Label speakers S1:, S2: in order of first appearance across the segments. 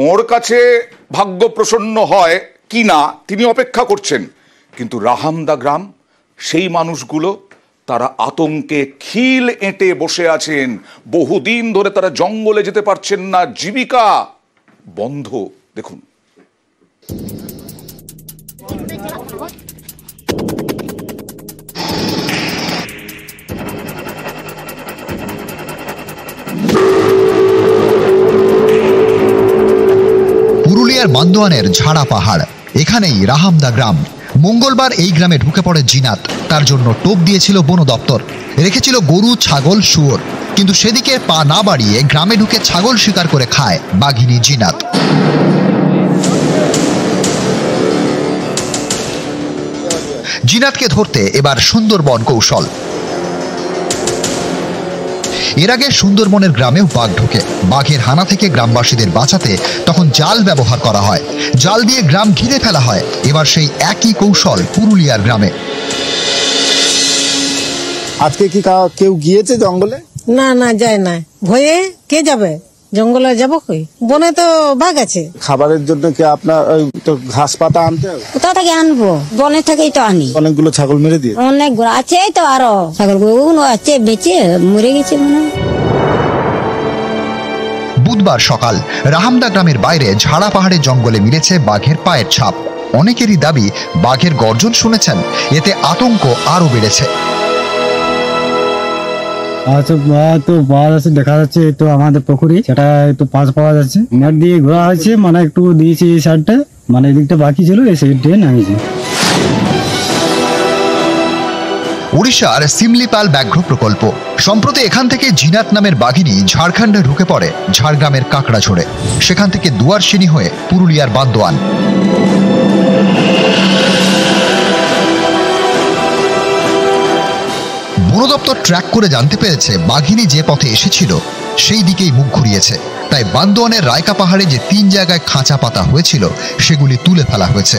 S1: ওর কাছে ভাগ্য প্রসন্ন হয় কি না তিনি অপেক্ষা করছেন, কিন্তু রাহামদা গ্রাম, সেই মানুষগুলো তারা আতঙ্কে খিল এঁটে বসে আছেন। বহুদিন ধরে তারা জঙ্গলে যেতে পারছেন না, জীবিকা বন্ধ। দেখুন,
S2: পুরুলিয়ার বান্দোয়ানের ঝাড়া পাহাড়, এখানেই রাহামদা গ্রাম। মঙ্গলবার এই গ্রামে ঢুকে পড়ে জিনাত। তার জন্য টোপ দিয়েছিল বন দপ্তর, রেখেছিল গরু, ছাগল, শুয়োর। কিন্তু সেদিকে পা না বাড়িয়ে গ্রামে ঢুকে ছাগল শিকার করে খায় বাঘিনী জিনাত। জিনাতকে ধরতে এবার সুন্দরবন কৌশল। এর আগে সুন্দরবনের গ্রামেও বাঘ ঢোকে। বাঘের হানা থেকে গ্রামবাসীদের বাঁচাতে তখন জাল ব্যবহার করা হয়, জাল দিয়ে গ্রাম ঘিরে ফেলা হয়। এবার সেই একই কৌশল পুরুলিয়ার গ্রামে।
S3: আজকে কি কেউ গিয়েছে জঙ্গলে?
S4: না না, যায় না, ভয়ে কে যাবে জঙ্গলে? যাবো কই, বনে তো বাঘ আছে।
S3: খাবারের জন্য কি আপনার ঘাস পাতা আনতে হবে?
S5: কোথা থেকে আনবো? বনে থেকেই তো আনি।
S3: অনেকগুলো ছাগল মেরে দিয়ে?
S5: অনেকগুলো আছে তো, আরো ছাগলগুলো আছে, বেঁচে মরে গেছে মনে হয়।
S2: বুধবার সকাল রাহামদা গ্রামের বাইরে ঝাড়া পাহাড়ের জঙ্গলে মিলেছে বাঘের পায়ের ছাপ। অনেকেরই দাবি বাঘের গর্জন শুনেছেন, এতে আতঙ্ক আরো বেড়েছে।
S6: তো বাঘ আছে দেখা যাচ্ছে, তো আমাদের পুকুরি সেটা একটু পাশ পাওয়া যাচ্ছে, নেট দিয়ে ঘোরা হয়েছে, মানে একটু দিয়েছে এই সাইডটা, মানে এদিকটা বাকি ছিল, এই সাইড দিয়ে নামিয়েছে।
S2: উড়িষ্যার সিমলিপাল ব্যাঘ্র প্রকল্প। সম্প্রতি এখান থেকে জিনাত নামের বাঘিনী ঝাড়খণ্ডে ঢুকে পড়ে ঝাড়গ্রামের কাঁকড়াঝোড়ে। সেখান থেকে দুয়ারসিনি হয়ে পুরুলিয়ার বান্দোয়ান। বন দপ্তর ট্র্যাক করে জানতে পেরেছে বাঘিনী যে পথে এসেছিল সেই দিকেই মুখ ঘুরিয়েছে। তাই বান্দোয়ানের রায়কা পাহাড়ে যে 3 জায়গায় খাঁচা পাতা হয়েছিল সেগুলি তুলে ফেলা হয়েছে।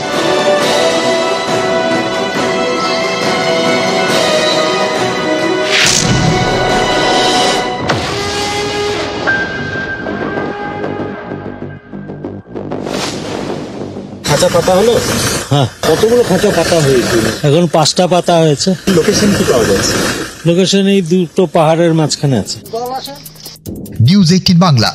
S3: খাঁচা পাতা হলো?
S6: হ্যাঁ,
S3: কতগুলো খাঁচা পাতা হয়েছে?
S6: এখন 5টা পাতা হয়েছে।
S3: লোকেশন কি পাওয়া যাচ্ছে?
S6: লোকেশন এই দুটো পাহাড়ের মাঝখানে আছে।
S2: নিউজ 18 বাংলা।